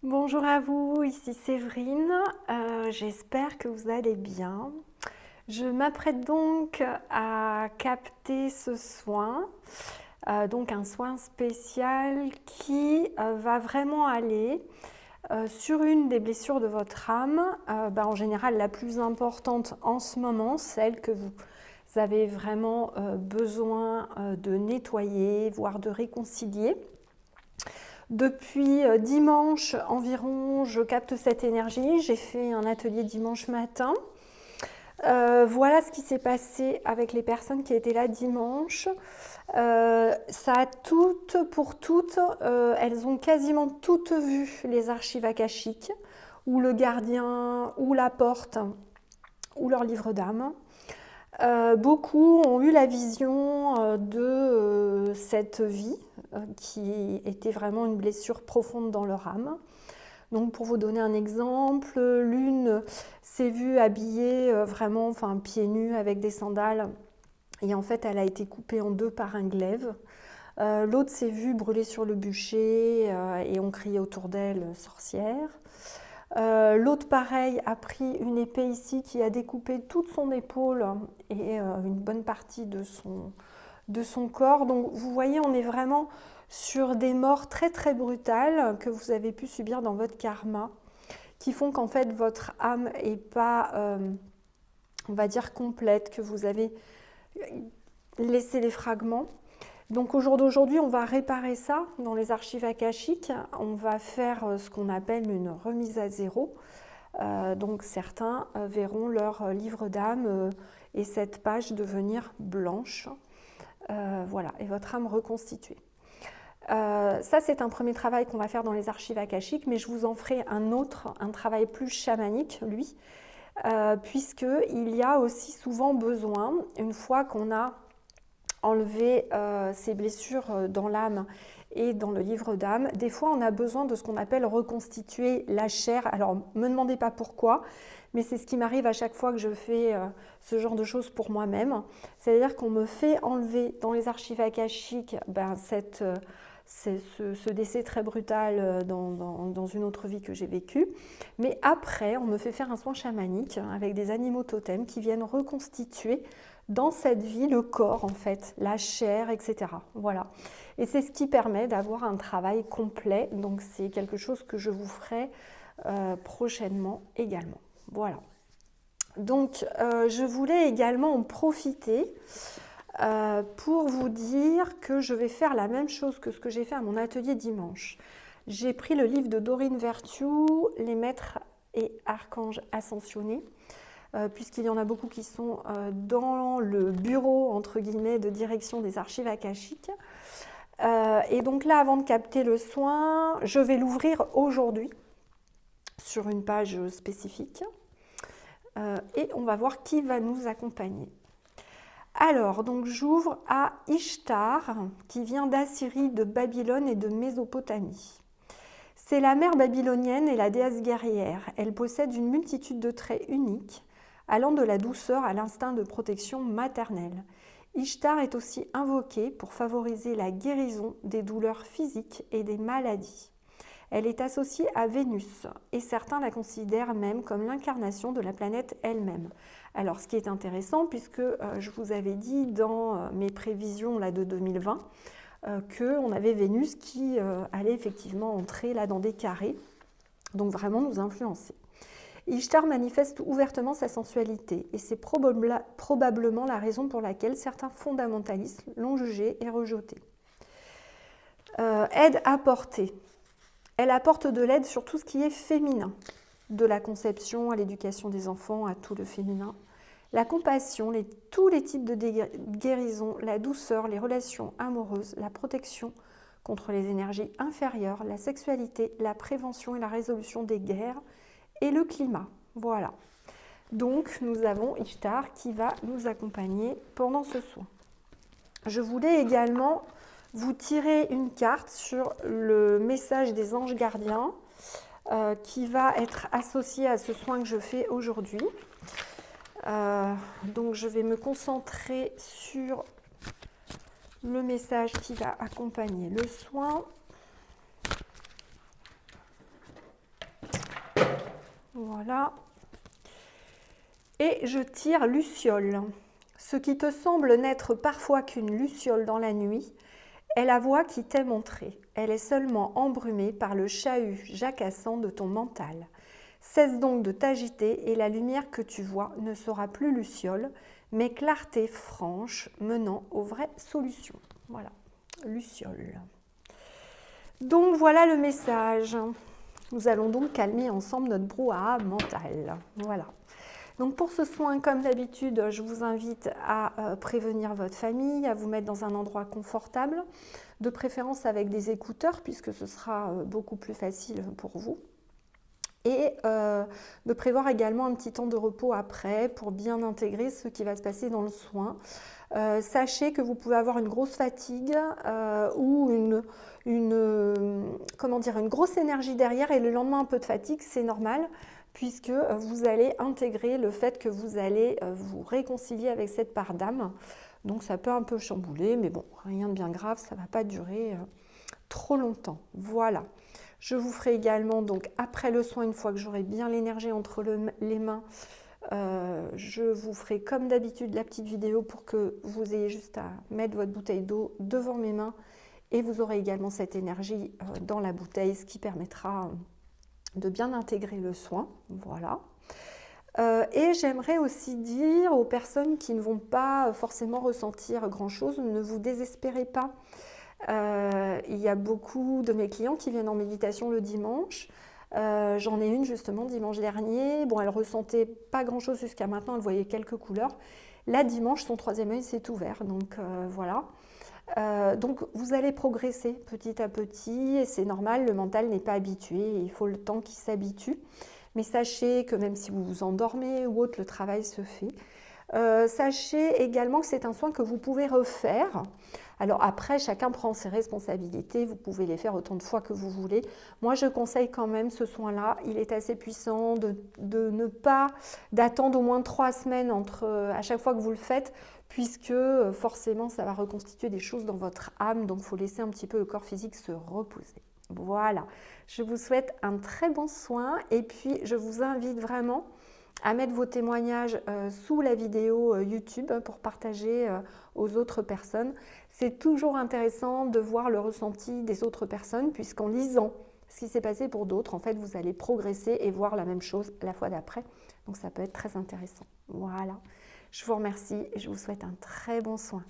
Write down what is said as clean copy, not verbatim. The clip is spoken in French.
Bonjour à vous, ici Séverine. J'espère que vous allez bien. Je m'apprête donc à capter ce soin, donc un soin spécial qui va vraiment aller sur une des blessures de votre âme, en général la plus importante en ce moment, celle que vous avez vraiment besoin de nettoyer, voire de réconcilier. Depuis dimanche environ, je capte cette énergie. J'ai fait un atelier dimanche matin. Voilà ce qui s'est passé avec les personnes qui étaient là dimanche. Ça a toutes pour toutes, elles ont quasiment toutes vu les archives akashiques, ou le gardien, ou la porte, ou leur livre d'âme. Beaucoup ont eu la vision de cette vie qui était vraiment une blessure profonde dans leur âme. Donc pour vous donner un exemple, l'une s'est vue habillée vraiment, pieds nus avec des sandales et en fait elle a été coupée en deux par un glaive. L'autre s'est vue brûler sur le bûcher et on criait autour d'elle sorcière. L'autre, pareil, a pris une épée ici qui a découpé toute son épaule et une bonne partie de son corps. Donc vous voyez, on est vraiment sur des morts très très brutales que vous avez pu subir dans votre karma, qui font qu'en fait votre âme n'est pas, on va dire, complète, que vous avez laissé des fragments. Donc au jour d'aujourd'hui, on va réparer ça dans les archives akashiques. On va faire ce qu'on appelle une remise à zéro. Donc certains verront leur livre d'âme et cette page devenir blanche. Voilà, et votre âme reconstituée. Ça, c'est un premier travail qu'on va faire dans les archives akashiques, mais je vous en ferai un autre, un travail plus chamanique, lui, puisqu'il y a aussi souvent besoin, une fois qu'on a enlevé ces blessures dans l'âme et dans le livre d'âme, des fois on a besoin de ce qu'on appelle reconstituer la chair. Alors ne me demandez pas pourquoi, mais c'est ce qui m'arrive à chaque fois que je fais ce genre de choses pour moi-même. C'est-à-dire qu'on me fait enlever dans les archives akashiques ce décès très brutal dans une autre vie que j'ai vécue. Mais après, on me fait faire un soin chamanique avec des animaux totems qui viennent reconstituer dans cette vie le corps, en fait, la chair, etc. Voilà. Et c'est ce qui permet d'avoir un travail complet. Donc c'est quelque chose que je vous ferai prochainement également. Voilà. Donc je voulais également en profiter pour vous dire que je vais faire la même chose que ce que j'ai fait à mon atelier dimanche. J'ai pris le livre de Dorine Vertue, Les maîtres et archanges ascensionnés, puisqu'il y en a beaucoup qui sont dans le bureau, entre guillemets, de direction des archives akashiques. Et donc là, avant de capter le soin, je vais l'ouvrir aujourd'hui sur une page spécifique. Et on va voir qui va nous accompagner. Alors, donc j'ouvre à Ishtar, qui vient d'Assyrie, de Babylone et de Mésopotamie. C'est la mère babylonienne et la déesse guerrière. Elle possède une multitude de traits uniques, allant de la douceur à l'instinct de protection maternelle. Ishtar est aussi invoquée pour favoriser la guérison des douleurs physiques et des maladies. Elle est associée à Vénus et certains la considèrent même comme l'incarnation de la planète elle-même. Alors ce qui est intéressant, puisque je vous avais dit dans mes prévisions là, de 2020 qu'on avait Vénus qui allait effectivement entrer là dans des carrés, donc vraiment nous influencer. Ishtar manifeste ouvertement sa sensualité et c'est probablement la raison pour laquelle certains fondamentalistes l'ont jugée et rejetée. Aide apportée. Elle apporte de l'aide sur tout ce qui est féminin, de la conception à l'éducation des enfants, à tout le féminin. La compassion, tous les types de guérison, la douceur, les relations amoureuses, la protection contre les énergies inférieures, la sexualité, la prévention et la résolution des guerres et le climat. Voilà. Donc nous avons Ishtar qui va nous accompagner pendant ce soin. Je voulais également vous tirer une carte sur le message des anges gardiens qui va être associé à ce soin que je fais aujourd'hui. Donc je vais me concentrer sur le message qui va accompagner le soin. Voilà. Et je tire luciole. Ce qui te semble n'être parfois qu'une luciole dans la nuit est la voie qui t'est montrée. Elle est seulement embrumée par le chahut jacassant de ton mental. Cesse donc de t'agiter et la lumière que tu vois ne sera plus luciole, mais clarté franche menant aux vraies solutions. Voilà, luciole. Donc voilà le message. Nous allons donc calmer ensemble notre brouhaha mental. Voilà. Donc pour ce soin, comme d'habitude, je vous invite à prévenir votre famille, à vous mettre dans un endroit confortable, de préférence avec des écouteurs puisque ce sera beaucoup plus facile pour vous. Et de prévoir également un petit temps de repos après pour bien intégrer ce qui va se passer dans le soin. Sachez que vous pouvez avoir une grosse fatigue ou une grosse énergie derrière et le lendemain un peu de fatigue, c'est normal puisque vous allez intégrer le fait que vous allez vous réconcilier avec cette part d'âme. Donc ça peut un peu chambouler, mais bon, rien de bien grave, ça ne va pas durer trop longtemps. Voilà. Je vous ferai également, donc après le soin, une fois que j'aurai bien l'énergie entre les mains, je vous ferai comme d'habitude la petite vidéo pour que vous ayez juste à mettre votre bouteille d'eau devant mes mains et vous aurez également cette énergie dans la bouteille, ce qui permettra de bien intégrer le soin. Voilà. Et j'aimerais aussi dire aux personnes qui ne vont pas forcément ressentir grand-chose, ne vous désespérez pas. Il y a beaucoup de mes clients qui viennent en méditation le dimanche. J'en ai une justement dimanche dernier. Bon, elle ressentait pas grand-chose jusqu'à maintenant, elle voyait quelques couleurs. Là, dimanche, son troisième œil s'est ouvert. Donc voilà. Donc vous allez progresser petit à petit et c'est normal, le mental n'est pas habitué, il faut le temps qu'il s'habitue. Mais sachez que même si vous vous endormez ou autre, le travail se fait. Sachez également que c'est un soin que vous pouvez refaire. Alors après, chacun prend ses responsabilités, vous pouvez les faire autant de fois que vous voulez. Moi, je conseille quand même ce soin-là, il est assez puissant de ne pas, d'attendre au moins 3 semaines à chaque fois que vous le faites, puisque forcément, ça va reconstituer des choses dans votre âme, donc il faut laisser un petit peu le corps physique se reposer. Voilà, je vous souhaite un très bon soin et puis je vous invite vraiment à mettre vos témoignages sous la vidéo YouTube pour partager aux autres personnes. C'est toujours intéressant de voir le ressenti des autres personnes puisqu'en lisant ce qui s'est passé pour d'autres, en fait, vous allez progresser et voir la même chose la fois d'après. Donc ça peut être très intéressant. Voilà, je vous remercie et je vous souhaite un très bon soin.